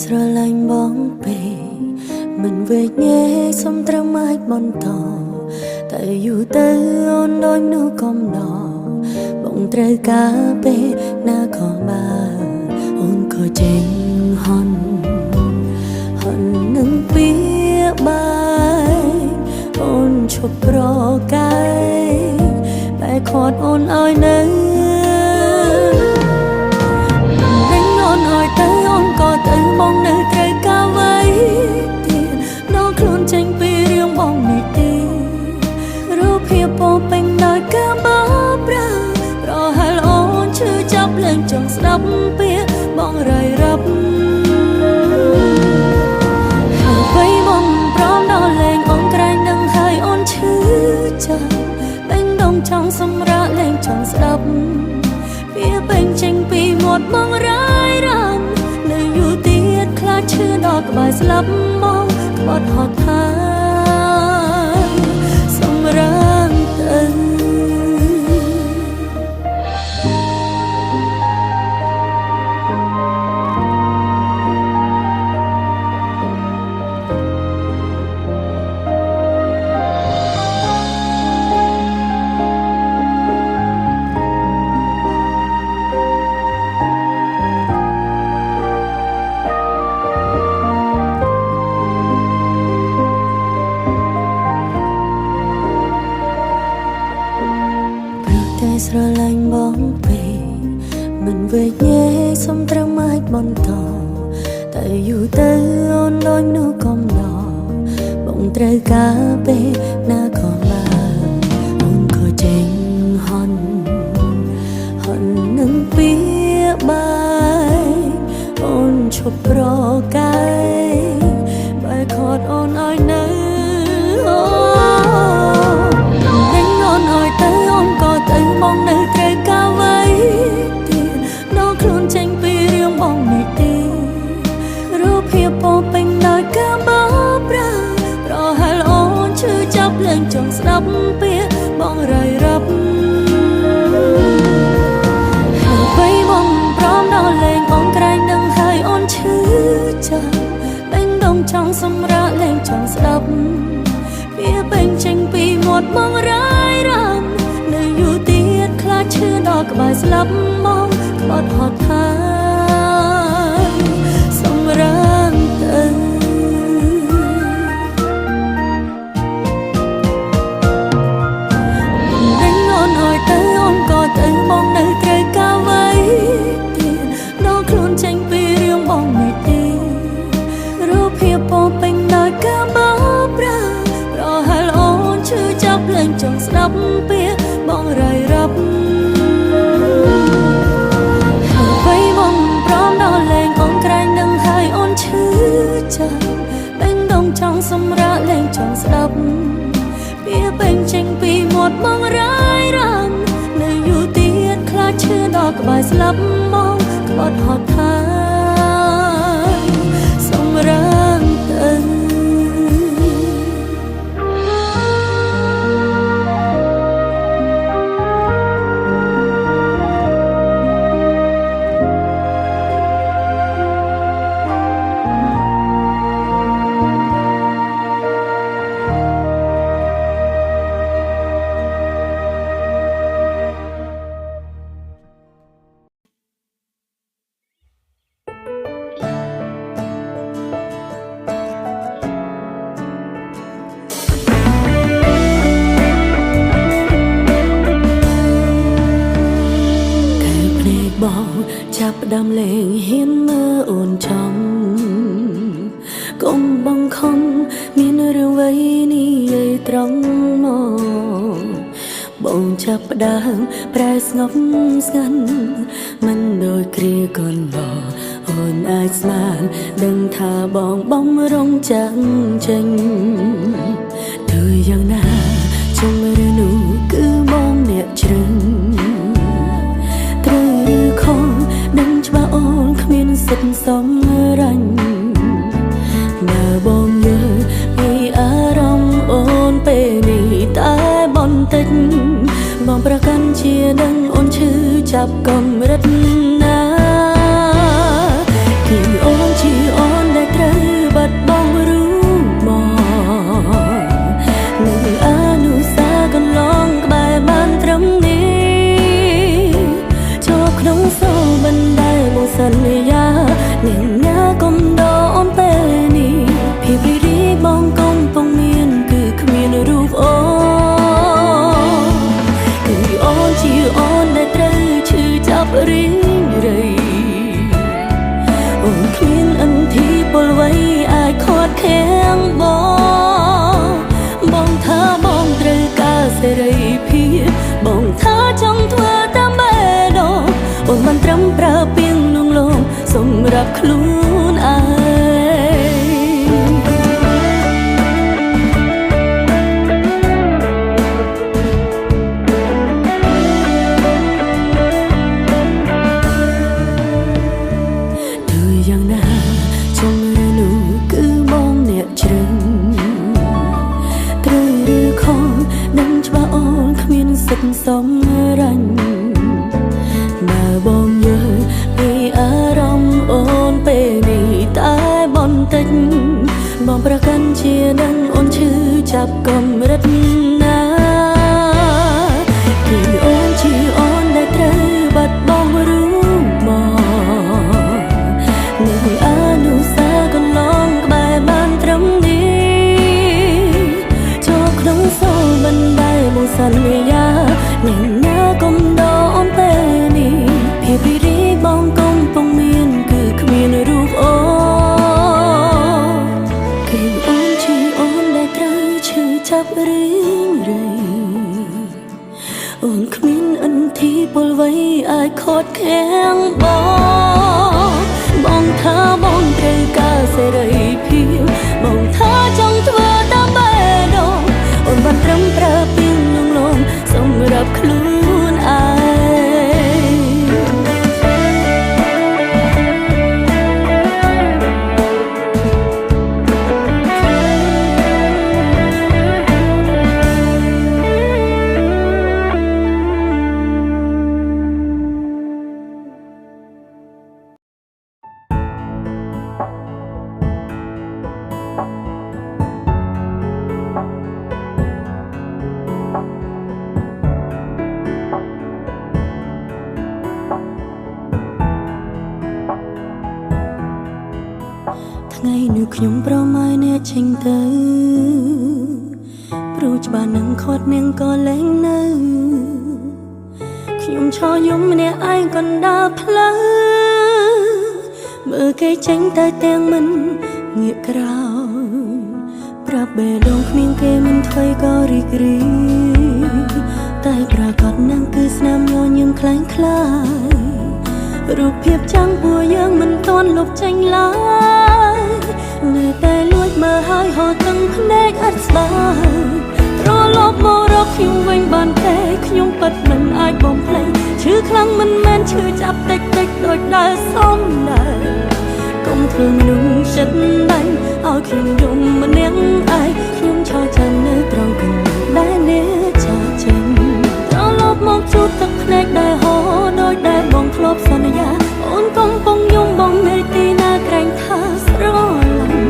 ស្រឡាញ់បងពេកមិនវេកញែកសុំត្រឹមអាចបន្តតែយូរទៅអូនដូចមនុស្សកំណត់បងត្រូវការពេលណាខំបានអូនក៏ចេញហន់នឹងពីបាយអូនឈប់ប្រកែកបែកខាត់អូនឲ្យនៅក៏ទៅបងនៅត្រូវការໄว้ទៀតដល់ខ្លួនចេញពីរឿងបងនេះទេរូបភាពពោពេញដោយការបោកប្រាស់ប្រហែលអូនឈឺចាប់លែងចង់ស្ដាប់ពាក្យបងរាយរាប់ហើយបងព្រមដល់លែងអូនក្រែងនឹងហើយអូនឈឺចាប់បេញដងចង់សម្រាប់លែងចង់ស្ដាប់វាពេញចេញពីមាត់បងរាយរាប់ខ្លាចឈឺដល់ក្បែរស្លាប់មកក្បត់ហត់ហើយសម្រាប់ទៅស្រឡាញ់បងពេកមិនវេកញែកសុំត្រឹមអាចបន្តតែយូរទៅអូនដូចមនុស្សកំណត់បងត្រូវការពេលណាខំបានអូនក៏ចេញហន់នឹងពីបាយអូនឈប់ប្រកែកបែកខាត់អូនឲ្យនៅទៅបងនៅត្រូវការໄว้ទៀតដល់ខ្លួនចេញពីរឿងបងនេះទេរូបភាពពោពេញដោយការបោកប្រាស់ប្រហែលអូនឈឺចាប់លែងចង់ស្ដាប់ពាក្យបងរាយរាប់ហើយបងព្រមដល់លែងអូនក្រែងនឹងហើយអូនឈឺចាប់បេញដងចង់សម្រាប់លែងចង់ស្ដាប់វាពេញចេញពីមាត់បងរាយរាប់ខ្លាចឈឺដល់ក្បែរស្លាប់មកក្បត់ហត់ហើយសម្រាប់ទៅនឹងអូនឲ្យទៅអូនក៏ទៅបងនៅត្រូវការໄว้ទៀតដល់ខ្លួនចេញពីរឿងបងនេះទេរូបភាពពោពេញដោយការបោកប្រាស់ប្រហែលអូនឈឺចាប់លែងចង់ស្ដាប់ពាក្យបងរាយរាប់ហើយបងព្រមដល់លែងអូនក្រែងនឹងហើយអូនឈឺចាប់បេញដងចង់សម្រាប់លែងចង់ស្ដាប់វាពេញចេញពីមាត់បងរាយរាប់នៅយូរទៀតខ្លាចឈឺដល់ក្បែរស្លាប់មកក្បត់ហត់ហើយសម្រាប់ទៅចាប់ផ្ដើមលេងហ៊ានមើលអូនចំកុំបង្ខំមានរឿងអ្វីនេះយាយត្រង់មកបងចាប់ផ្ដើមប្រែស្ងប់ស្ងាត់មិនដូចគ្រាកូនបងអូនអាចស្មានដឹងថាបងបំរុងចាំងចេញទោះយ៉ាងណាជំរឿននោះគឺបងអ្នកជ្រឹងដឹងច្បាស់អូនគ្មានសិទ្ធិសម្រេចបើបងយល់ពីអារម្មណ៍អូនពេលនេះតែបន្តិចបងប្រកាន់ជាដឹងអូនឈឺចាប់កម្រិតណាគឺអូនជាអូ ត្រឹមប្រើពាងលួងលោមសម្រាប់ខ្លួនឯងសំរាញ់បើបងយល់ពីអារម្មណ៍អូនពេលនេះតែបន្តិចបងប្រកាន់ជានឹងអូនឈឺចាប់កម្រិតណាគឺអូនជាអូនដែលត្រូវបាត់បង់រឿងមកនឹងអនុសាកន្លងក្បែរបានត្រឹមនេះចូលក្នុងសូលបណ្ដៃបងសន្យាអ្នកណាកុំដោអូនពេលនេះភាពរីករាយបងកំពុងមានគឺគ្មានរូបអូនគឺអូនជាអូនដែលត្រូវឈឺចាប់រីងរៃអូនគ្មានអន្ទីពលវ័យអាចខត់ខាំងបងថាបងត្រូវការសេរីភាពបងថាចង់ធ្វើតាមបែបនោះអូនបានត្រឹមប្រើពាក្យលួងលោមសម្រាប់ខ្លួនឯងថ្ងៃនេះខ្ញុំប្រម៉ាយអ្នកចេញទៅព្រោះច្បាស់នឹងខាត់នាងក៏លែងនៅខ្ញុំឈរយំម្នាក់ឯងកណ្ដាលផ្លូវមើលគេចេញទៅទាំងមិនងាកក្រោយប្រាប់បេះដូងគ្មានគេមិនថ្មីក៏រីករាយតែប្រកាសនឹងគឺស្នាមញញឹមខ្លាំងខ្លាយរូបភាពចាំងពួកយើងមិនទាន់លុបចេញឡើយនៅតែលួចមើលហើយហត់ទាំងភ្នែកអត់ស្បើយត្រឡប់មករកខ្ញុំវិញបានទេខ្ញុំពិតមិនអាចបំភ្លេចឈឺខ្លាំងមិនមែនឈឺចាប់តិចតិចដូចដើរសំដែងកុំធ្វើមនុស្សចិត្តដាច់ឲ្យខ្ញុំយំម្នាក់ឯងខ្ញុំឈរចាំនៅត្រង់កន្លែងដែលអ្នកចាចេញត្រឡប់មកជួបទឹកភ្នែកដែលហូរដោយដែលបងធ្លាប់សន្យាអូនកំពុងយំបងនៅទីណាក្រែងថាស្រឡាញ់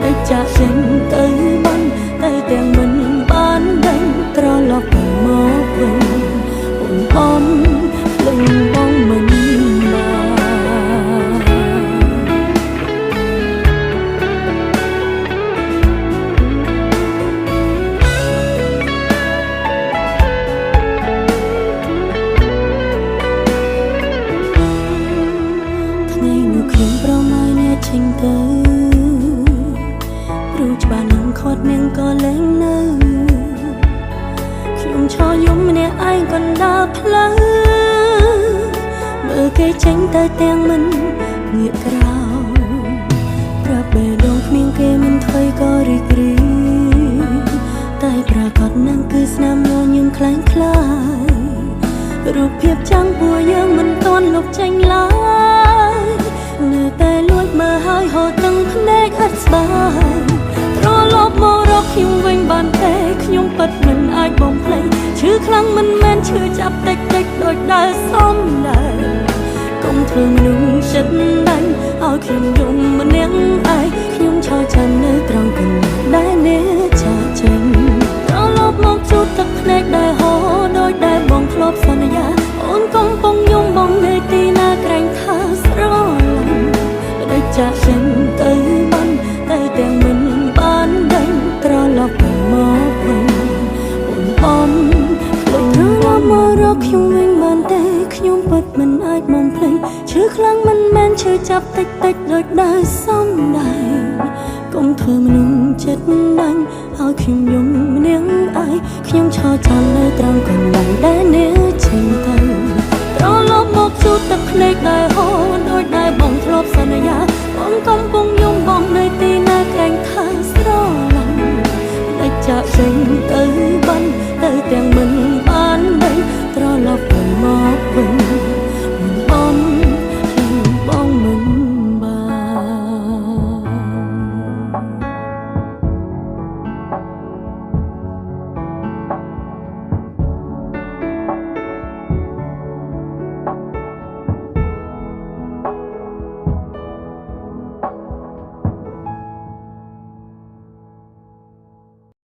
ដូចចាក់ចេញទៅបានតែទាំងមិនបានដឹងត្រឡប់មកវិញអូនបំភ្លេចបងមិនចេញទៅព្រោះច្បាស់នឹងខាត់នាងក៏លែងនៅខ្ញុំឈរយំម្នាក់ឯងកណ្ដាលផ្លូវមើលគេចេញទៅទាំងមិនងាកក្រោយប្រាប់បេះដូងគ្មានគេមិនថ្មីក៏រីករាយតែប្រកាសនឹងគឺស្នាមញញឹមខ្លាំងខ្លាយរូបភាពចាំងពួកយើងមិនទាន់លុបចេញឡើយនៅតែលួចមើលហើយហត់ទាំងភ្នែកអត់ស្បើយត្រឡប់មករកខ្ញុំវិញបានទេខ្ញុំពិតមិនអាចបំភ្លេចឈឺខ្លាំងមិនមែនឈឺចាប់តិចតិចដូចដើរសំដែងកុំធ្វើមនុស្សចិត្តដាច់ឲ្យខ្ញុំយំម្នាក់ឯងខ្ញុំឈរចាំនៅត្រង់កន្លែងដែលអ្នកចាចេញត្រឡប់មកជួបទឹកភ្នែកដែលហូរដោយដែលបងធ្លាប់សន្យាអូនកំពុងយំបងនៅទីណាក្រែងថាស្រឡាញ់ដូចចាក់ចេញទៅបានតែទាំងមិនបានដឹងត្រឡប់មកវិញអូនបំភ្លេចត្រឡប់មករកខ្ញុំវិញបានទេខ្ញុំពិតមិនអាចបំភ្លេចឈឺខ្លាំងមិនមែនឈឺចាប់តិចតិចដូចដើរសំដែងកុំធ្វើមនុស្សចិត្តដាច់ឲ្យខ្ញុំយំម្នាក់ឯងខ្ញុំឈរចាំនៅត្រង់កន្លែងដែលអ្នកចេញទៅត្រឡប់មកជួបទឹកភ្ន លេខដែលហ